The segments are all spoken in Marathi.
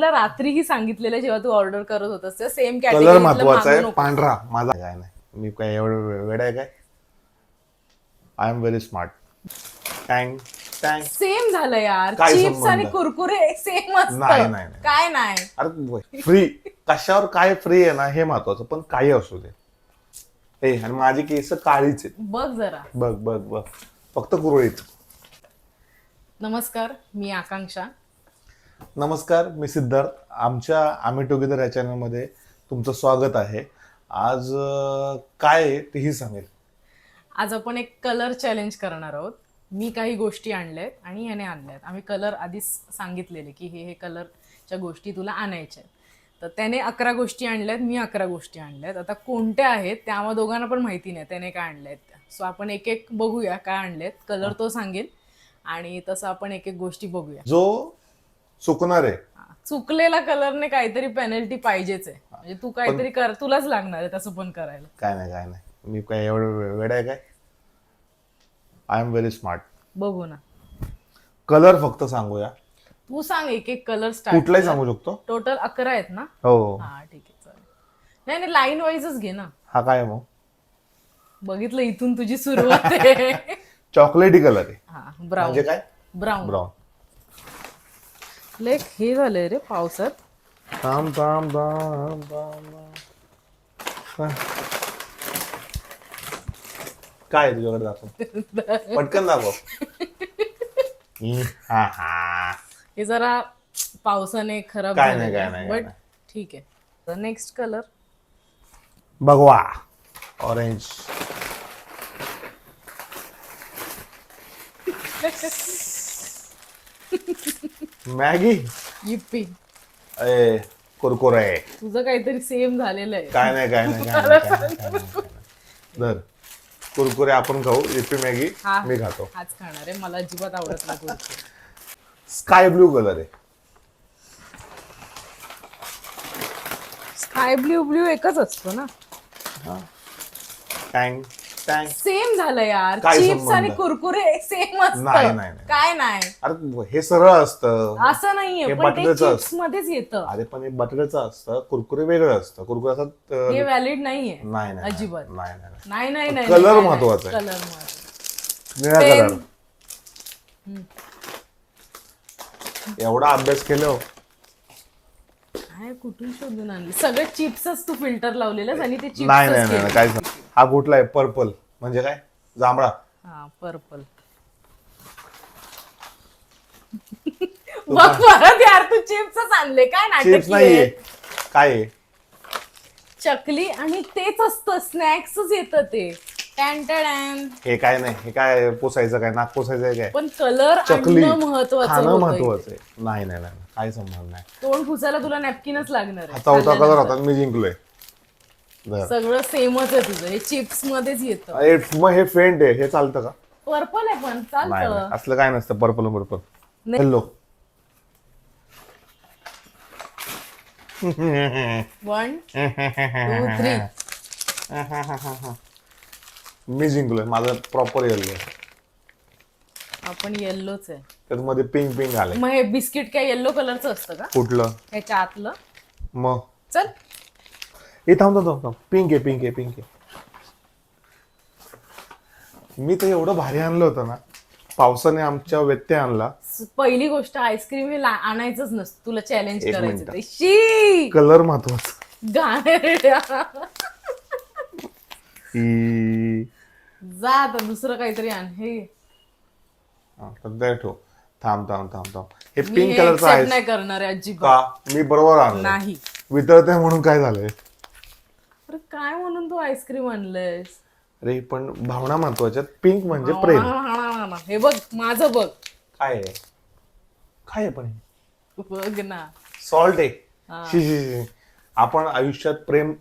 मला रात्रीही सांगितलेलं जेव्हा तू ऑर्डर करत होतास सेम कलर महत्वाचा आहे. पांढरा माझा काय नाही, मी काय एवढं वेड आहे काय? I am very smart. टँग टँग. सेम झालं यार. काय चिप्स संबंध? आणि कुरकुरे सेम नाही, असतं. नाही, नाही. काय नाही. अरे फ्री कशावर काय फ्री आहे ना हे महत्वाचं, पण काही असू दे. ए आणि माझी केस काळीच आहेत. बघ जरा. बघ बघ बघ, फक्त कुरळीत. नमस्कार, मी आकांक्षा. नमस्कार, मी सिद्धार्थ. आम्ही टुगेदर या चॅनलमध्ये तुमचं स्वागत आहे. आज काय आहे तेही सांगेल. आज आपण एक कलर चॅलेंज करणार आहोत. मी काही गोष्टी आणल्यात आणि याने आणल्यात. आम्ही कलर आधीच सांगितलेले की हे कलरच्या गोष्टी तुला आणायच्या आहेत. तर त्याने 11 गोष्टी आणल्यात, मी 11 गोष्टी आणल्यात. आता कोणत्या आहेत त्या आम्हा दोघांना पण माहिती नाही त्याने काय आणल्यात त्या. सो आपण एक एक बघूया काय आणलेत. कलर तो सांगेल आणि तसं आपण एक एक गोष्टी बघूया. जो चुकणार आहे, चुकलेला कलरने काहीतरी पेनल्टी पाहिजेच आहे. म्हणजे तू काहीतरी कर, तुलाच लागणार आहे तसं पण करायला. काय नाही, मी काय एवढं वेड आहे काय? I am very smart. बघू ना. कलर फक्त सांगूया. तू सांग एक एक कलर स्टार्ट. कुठलाही सांगू शकतो. टोटल 11 आहेत ना? हो. हा ठीक आहे, चालेल. नाही लाईन वाईजच घे ना. हा काय मग? बघितलं, इथून तुझी सुरुवात आहे. चॉकलेटी कलर आहे. हा, ब्राऊन. म्हणजे काय? ब्राऊन. ब्राऊन. लेक हे झालंय रे पावसात. थांब थांब थांब थांब. काय आहे तुझ्याकडे? दाखव पटकन, दाखव. हा हा. हे जरा पावसाने खराब काय नाही, झालंय, काय नाही, बट काय ठीक आहे. तर नेक्स्ट कलर भगवा ऑरेंज. मॅगी. युप्पी. ए कुरकुरे. तुझं काहीतरी सेम झालेलं आहे. काय नाही. धर कुरकुरे आपण खाऊ. युपी मॅगी हा, मी खातो. हाच खाणार आहे. मला अजिबात आवडत नाही कुरकुरे. स्काय ब्लू कलर आहे. स्काय ब्ल्यू एकच असतो ना. टँग टँग. सेम झालं यार. काय चिप्स संबंध? आणि कुरकुरे सेम असतं. नाही. काय नाही. अरे हे सरळ असतं. असं नाहीये, हे पण ते बटाट्याचं चिप्स मध्येच येतं. अरे पण हे बटाट्याचं असतं, कुरकुरे वेगळं असतं. कुरकुरे असतात. हे व्हॅलिड नाहीये. नाही अजिबात नाही. नाही. कलर महत्वाचा आहे. कलर महत्वाचा. निळा पेन. कलर. एवढा अभ्यास केलो. काय कुठून शोधून आणली? सगळे चिप्सच तू फिल्टर लावलेलं आणि ते चिप्स. नाही काय हा कुठला आहे? पर्पल म्हणजे काय? जांभळा. हा, पर्पल. बघ परत यार, तू चिप्सच आणले. काय चिप्स नाटक नाहीये. काय आहे? चकली आणि तेच असतं, स्नॅक्सच येतं ते. टॅन टॅन. हे काय नाही. हे काय पोसायचं? काय नाक पोसायचं आहे काय? पण कलर चकली आणणं महत्वाचं खाणं होतं. महत्वाचं आहे. नाही काय संबंध नाही. तोंड पुसायला तुला नॅपकिनच लागणार आहे. चौथा कलर खाल्ल्यानंतर. होता, मी जिंकलोय. धर. सगळं सेमच आहे तुझं. हे चिप्स मध्येच येतं. मग हे फेंट आहे. हे चालतं का? पर्पल आहे पण नाही चालतं. असलं काय नसतं. पर्पल नाही. येल्लो. 1 2 3. मी जिंकलोय. माझं प्रॉपर येल्लो. आपण येल्लोच आहे. त्यामध्ये पिंक आलंय. मग हे बिस्किट काय येल्लो कलरचं असतं का? कुठलं? ह्याच्या आतलं. मग चल. हे थांब. पिंक आहे. मी तर एवढं भारी आणलं होतं ना, पावसाने आमच्या व्यत्यय आणला. पहिली गोष्ट, आईस्क्रीम हे आणायचंच नसतं. तुला चॅलेंज एक करायचं मिनिट. ते. शी कलर महत्वाचा. गाणेरड्या. जा आता दुसरं काहीतरी आण. हे ठेव. थांब. हे मी पिंक हे कलरचं accept आहे नाही करणार आहे अजिबात. का? मी बरोबर आणलं. नाही. वितळते म्हणून काय झालंय? अरे काय म्हणून तू आईस्क्रीम आणलंयस? अरे पण भावना महत्वाच्या. पिंक म्हणजे प्रेम. हे बघ, माझं बघ. काय आहे पण हे? बघ ना. सॉल्ट आहे. हा. शी. आपण आयुष्यात प्रेम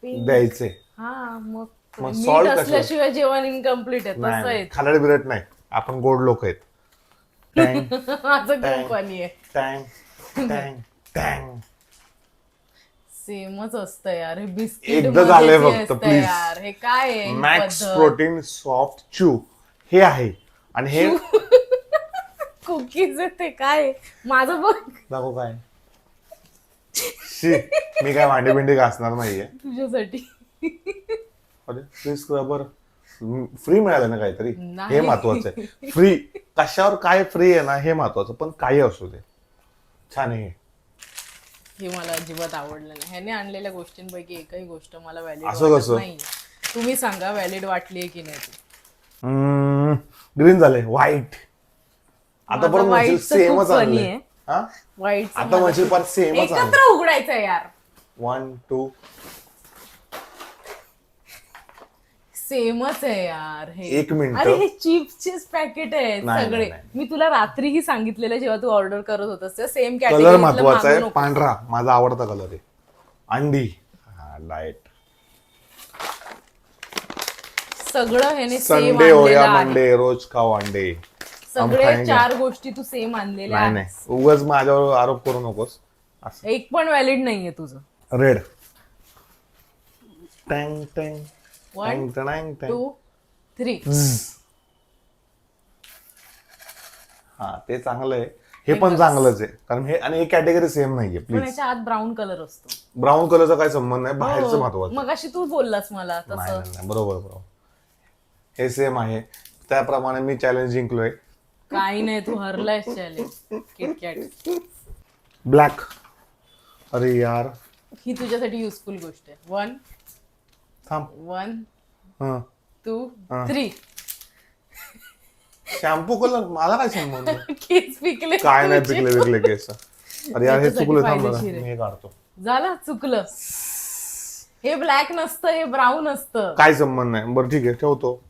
द्यायचे. हा, मग मग मीठ salt कशाला? असल्याशिवाय जेवण इनकम्प्लीट आहे. तसं आहे. खालड बिरट नाही. आपण गोड लोक आहेत. टँग माझं कंपनी आहे. टँग. सेमच असतं यार. हे बिस्किट एकदा झालंय फक्त, प्लीज. यार हे काय आहे? मॅक्स पद्धत? प्रोटीन सॉफ्ट चू हे आहे. आणि हे कुकीज आहे ते. काय आहे? माझं बघ. दाखव काय. शी, मी काय भांडी बिंडी घासणार नाहीये. तुझ्यासाठी. अरे फ्री स्क्रबर फ्री मिळालं ना काहीतरी, नाही. हे महत्वाचं आहे. फ्री कशावर काय फ्री आहे ना हे महत्वाचं, पण काही असू दे छान आहे. हे मला अजिबात आवडलं नाही. ह्याने आणलेल्या गोष्टींपैकी एकही गोष्ट मला व्हॅलिड असं वाटत कसं? नाही. तुम्ही सांगा व्हॅलिड वाटली की नाही ती. ग्रीन झाले, व्हाईट. आता माझं परत म्हणशील white चं खूप सेमच funny आणले. आहे. हा वाईट आता म्हणशील परत सेमच आणले. एकत्र उघडायचं यार. 1 2 सेमच आहे यार हे. एक मिनिट. अरे हे चिप्सचेच पॅकेट आहेत नाही, सगळे. नाही. मी तुला रात्रीही सांगितलेलं जेव्हा तू ऑर्डर करत होतास सेम कलर कॅटेगरी महत्वाचा आहे. पांढरा माझा आवडता कलर आहे. अंडी, हा लाईट. सगळं ह्याने सेम संडे हो या आणलेलं आहे. मंडे, रोज खाओ अंडे. सगळे खाएंगे. 4 गोष्टी तू सेम आणलेल्या नाही आहेत. नाही, उगाच माझ्यावर आरोप करू नकोस. असं एक पण व्हॅलिड नाहीये तुझं. रेड. टँग टँग 1 टँग टँग टँग. 2 3. हा ते चांगलं आहे. हे पण चांगलंच आहे, कारण हे आणि ही कॅटेगरी सेम नाहीये. पण प्लीज, याच्या आत ब्राऊन कलर असतो. ब्राऊन कलरचा काय संबंध नाही, बाहेरचं महत्वाचं. मग अशी तू बोललास मला नाही तसं. नाही, नाही, बरोबर बरोबर. हे सेम आहे, त्याप्रमाणे मी चॅलेंज जिंकलोय. काही नाही तू हरलायस चॅलेंज. KitKat black. अरे यार ही तुझ्यासाठी युजफुल गोष्ट आहे. 1 थांब. 1 हं. 2 हा. 3. शॅम्पू कलर मला काय संबंध? केस पिकले काय नाही तुझे. पिकले पिकले केस. अरे यार हे याच्यासाठी चुकलं, थांब जरा. फायदेशीर आहे. मी हे काढतो. झालं चुकलं. हे ब्लॅक नसतं हे ब्राऊन असतं. काय संबंध नाही. बरं ठीक आहे, ठेवतो.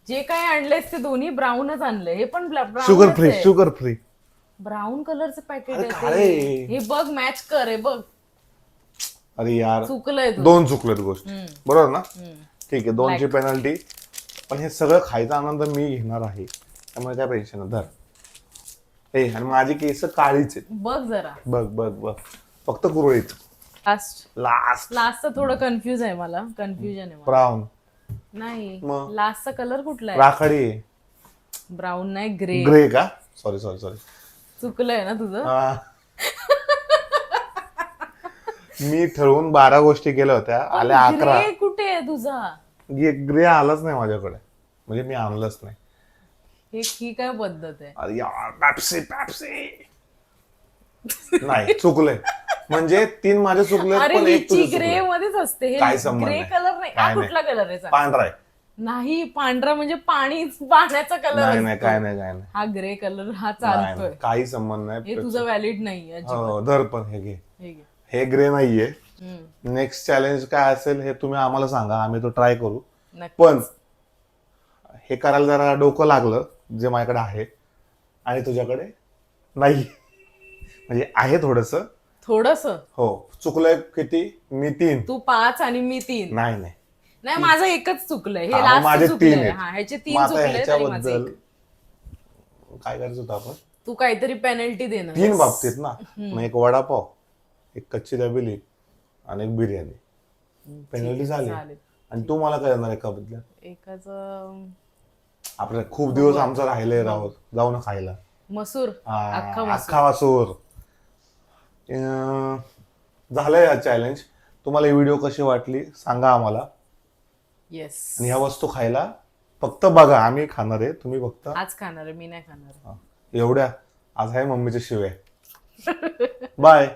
जे काय आणलेस ते दोन्ही ब्राऊनच आणले. हे पण sugar free, sugar free. Brown कलरचं पॅकेट अरे आहे काळे. ते. हे बघ मॅच कर. हे बघ अरे यार चुकलंय तू. 2 चुकलेत गोष्टी, बरोबर ना? हम्म. ठीक आहे, 2ची पेनल्टी. पण हे सगळं खायचा आनंद मी घेणार आहे, त्यामुळे काय टेन्शन नाही. धर. ए आणि माझी केस काळीच आहेत. बघ जरा. बघ बघ बघ, फक्त कुरळीत. लास्ट लास्ट थोडं कन्फ्युज आहे मला. कन्फ्युजन आहे मला. ब्राऊन. नाही मग? लास्टचा कलर कुठला आहे? राखाडी आहे. ब्राऊन नाही ग्रे. ग्रे का? Sorry sorry sorry. चुकलंय ना तुझं. मी ठरवून 12 गोष्टी केल्या होत्या, आल्या 11. ग्रे कुठे आहे तुझा? ग्रे आलाच नाही माझ्याकडे, म्हणजे मी आणलंच नाही. ही काय पद्धत आहे? अरे यार, पॅप्सी पॅप्सी. नाही चुकलंय, म्हणजे 3 माझे चुकले, अरे पण एक तुझे हिची ग्रे चुकले. मध्येच असते. काय हे संबंध ग्रे नाही. कलर नाही. काय हा नाही. कुठला कलर आहे सांग? पांढरा आहे. नाही पांढरा म्हणजे पाण्याचा कलर नाही नाही, काय नाही काय नाही. हा ग्रे कलर हा नाही, चालतोय. नाही, काही संबंध नाही. हे तुझं व्हॅलिड नाहीये. हो, धर पण हे घे. हे घे. हे ग्रे नाहीये. हम्म. नेक्स्ट चॅलेंज काय असेल हे तुम्ही आम्हाला सांगा, आम्ही तो ट्राय करू. नक्की. पण हे करायला जरा डोकं लागलं, जे माझ्याकडे आहे आणि तुझ्याकडे नाही. म्हणजे आहे थोडस. हो. चुकलंय किती? मी 3. तू 5 आणि मी 3. नाही नाही, नाही माझं एकच चुकलंय. हे हा, मग लास्ट माझे 3 चुकलंय. आहेत. हा ह्याचे मग 3 आता चुकले तरी माझं ह्याच्याबद्दल एक. काय करायचं होतं आपण? तू काहीतरी पेनल्टी देणार. 3 बाबतीत ना. मग एक वडापाव, एक कच्ची दाबेली आणि एक बिर्याणी. पेनल्टी झाली. चालेल. आणि तू मला काय देणार एका बदल्यात? एकाच आपल्याला खूप दिवस आमचं राहिलंय राहत, जाऊ ना खायला. मसूर. अख्खा मसूर. अख्खा वासूर. झालंय हा चॅलेंज. तुम्हाला ही व्हिडिओ कशी वाटली सांगा आम्हाला. येस. आणि ह्या वस्तू खायला फक्त बघा, आम्ही खाणार आहे, तुम्ही फक्त आज खाणार आहे मी नाही खाणार. एवढ्या. आज आहे मम्मीच्या शिव्या. बाय.